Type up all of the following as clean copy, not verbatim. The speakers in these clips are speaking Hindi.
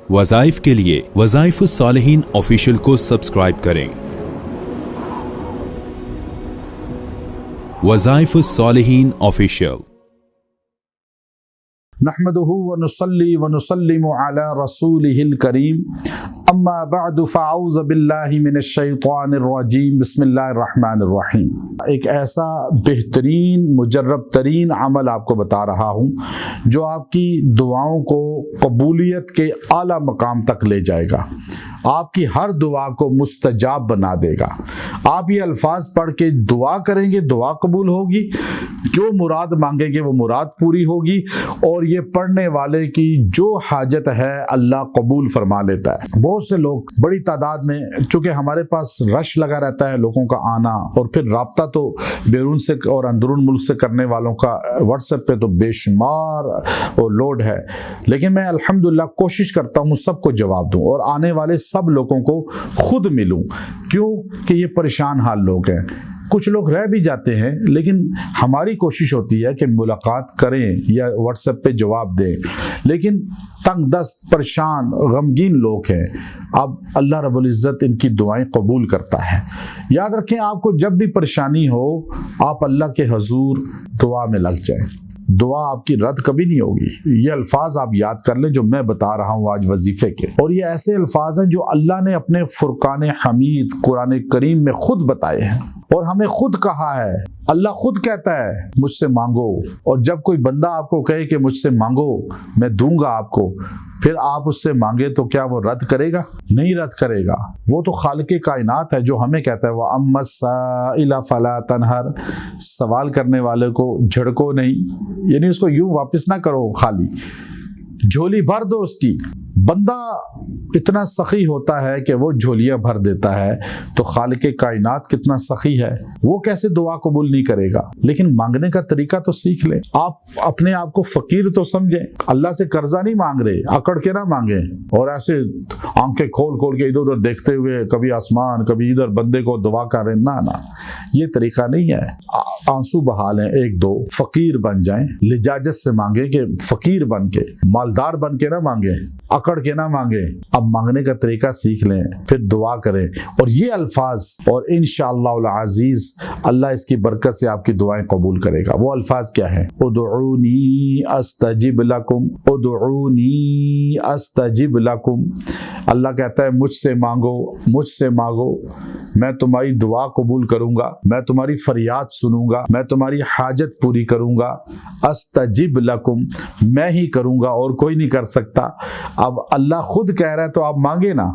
वज़ाइफ के लिए वज़ाइफुस्सालिहीन ऑफिशियल को सब्सक्राइब करें। वज़ाइफुस्सालिहीन ऑफिशियल। नहमदुहु व नुसल्ली व नुसल्लिमु अला रसूलिहिल करीम, अम्मा बअदु फ़अऊज़ु बिल्लाहि मिनश शैतानिर रजीम, बिस्मिल्लाहिर रहमानिर रहीम। एक ऐसा बेहतरीन मुजर्रब तरीन अमल आपको बता रहा हूँ जो आपकी दुआओं को कबूलियत के आला मकाम तक ले जाएगा, आपकी हर दुआ को मुस्तजाब बना देगा। आप ये अल्फाज पढ़ के दुआ करेंगे, दुआ कबूल होगी, जो मुराद मांगेंगे वो मुराद पूरी होगी, और ये पढ़ने वाले की जो हाजत है अल्लाह कबूल फरमा लेता है। बहुत से लोग बड़ी तादाद में, चूँकि हमारे पास रश लगा रहता है लोगों का आना, और फिर राब्ता तो बैरून से और अंदरून मुल्क से करने वालों का व्हाट्सएप पे तो बेशुमार और लोड है, लेकिन मैं अल्हम्दुलिल्लाह कोशिश करता हूँ सबको जवाब दूँ और आने वाले सब लोगों को खुद मिलूं। क्यों कि ये परेशान हाल लोग हैं, कुछ लोग रह भी जाते हैं, लेकिन हमारी कोशिश होती है कि मुलाकात करें या व्हाट्सएप पे जवाब दें, लेकिन तंग दस्त परेशान गमगीन लोग हैं। अब अल्लाह रब्बुल इज़्ज़त इनकी दुआएं कबूल करता है। याद रखें, आपको जब भी परेशानी हो आप अल्लाह के हुजूर दुआ में लग जाएं, दुआ आपकी रद्द कभी नहीं होगी। ये अल्फाज आप याद कर लें जो मैं बता रहा हूँ आज वजीफे के, और ये ऐसे अल्फाज हैं जो अल्लाह ने अपने फुरकान हमीद कुरान करीम में खुद बताए हैं और हमें खुद कहा है। अल्लाह खुद कहता है मुझसे मांगो, और जब कोई बंदा आपको कहे कि मुझसे मांगो मैं दूंगा आपको, फिर आप उससे मांगे तो क्या वो रद्द करेगा? नहीं रद्द करेगा। वो तो खालिक़े कायनात है जो हमें कहता है व अम्मा साइला फला तनहर, सवाल करने वाले को झड़को नहीं, यानी उसको यूं वापस ना करो, खाली झोली भर दो उसकी। बंदा इतना सखी होता है कि वो झोलियां भर देता है, तो खालिक़े कायनात कितना सखी है, वो कैसे दुआ कबूल नहीं करेगा? लेकिन मांगने का तरीका तो सीख ले। आप अपने आप को फकीर तो समझें, अल्लाह से कर्जा नहीं मांग रहे, अकड़ के ना मांगे और ऐसे आंखें खोल खोल के इधर उधर देखते हुए कभी आसमान कभी इधर बंदे को दुआ कर रहे, ना ना, ये तरीका नहीं है। आंसू बहा लें एक दो, फकीर बन जाएं, लिजाजत से मांगे कि फकीर बन के, मालदार बन के ना मांगे, अकड़ के ना मांगे। अब मांगने का तरीका सीख लें, फिर दुआ करें, और ये अल्फाज, और इंशाअल्लाह अज़ीज अल्लाह इसकी बरकत से आपकी दुआएं कबूल करेगा। वो अल्फाज क्या है? उदऊनी अस्तजिब लकुम, उदऊनी अस्तजिब लकुम। अल्लाह कहता है मुझसे मांगो, मुझसे मांगो, मैं तुम्हारी दुआ कबूल करूंगा, मैं तुम्हारी फरियाद सुनूंगा, मैं तुम्हारी हाजत पूरी करूंगा। अस्तजिब लकुम, मैं ही करूंगा और कोई नहीं कर सकता। अब अल्लाह खुद कह रहा है तो आप मांगे ना।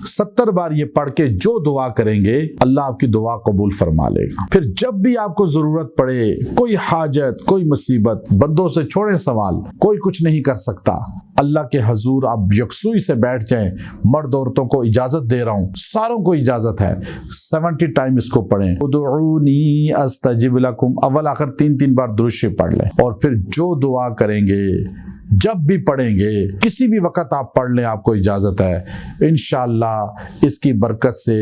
70 बार ये पढ़ के जो दुआ करेंगे अल्लाह आपकी दुआ कबूल फरमा लेगा। फिर जब भी आपको जरूरत पड़े, कोई हाजत, कोई मुसीबत, बंदों से छोड़े सवाल, कोई कुछ नहीं कर सकता, अल्लाह के हुजूर आप यकसुई से बैठ जाएं। मर्द औरतों को इजाजत दे रहा हूं, सारों को इजाजत है। 70 टाइम इसको पढ़ें, उदऊनी अस्तजिब लकुम, अव्वल आखिर 3-3 बार दुरूद शरीफ पढ़ लें, और फिर जो दुआ करेंगे जब भी पढ़ेंगे, किसी भी वक्त आप पढ़ लें, आपको इजाज़त है। इंशाअल्लाह इसकी बरकत से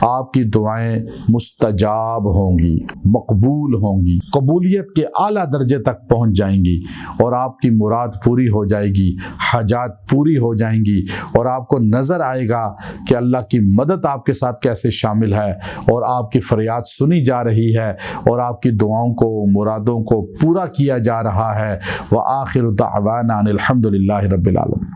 आपकी दुआएं मुस्तजाब होंगी, मकबूल होंगी, कबूलियत के आला दर्जे तक पहुंच जाएंगी, और आपकी मुराद पूरी हो जाएगी, हाजात पूरी हो जाएंगी, और आपको नज़र आएगा कि अल्लाह की मदद आपके साथ कैसे शामिल है, और आपकी फरियाद सुनी जा रही है, और आपकी दुआओं को, मुरादों को पूरा किया जा रहा है। व आखिर दावाना अनिल हम्दुलिल्लाहि रब्बिल आलमीन।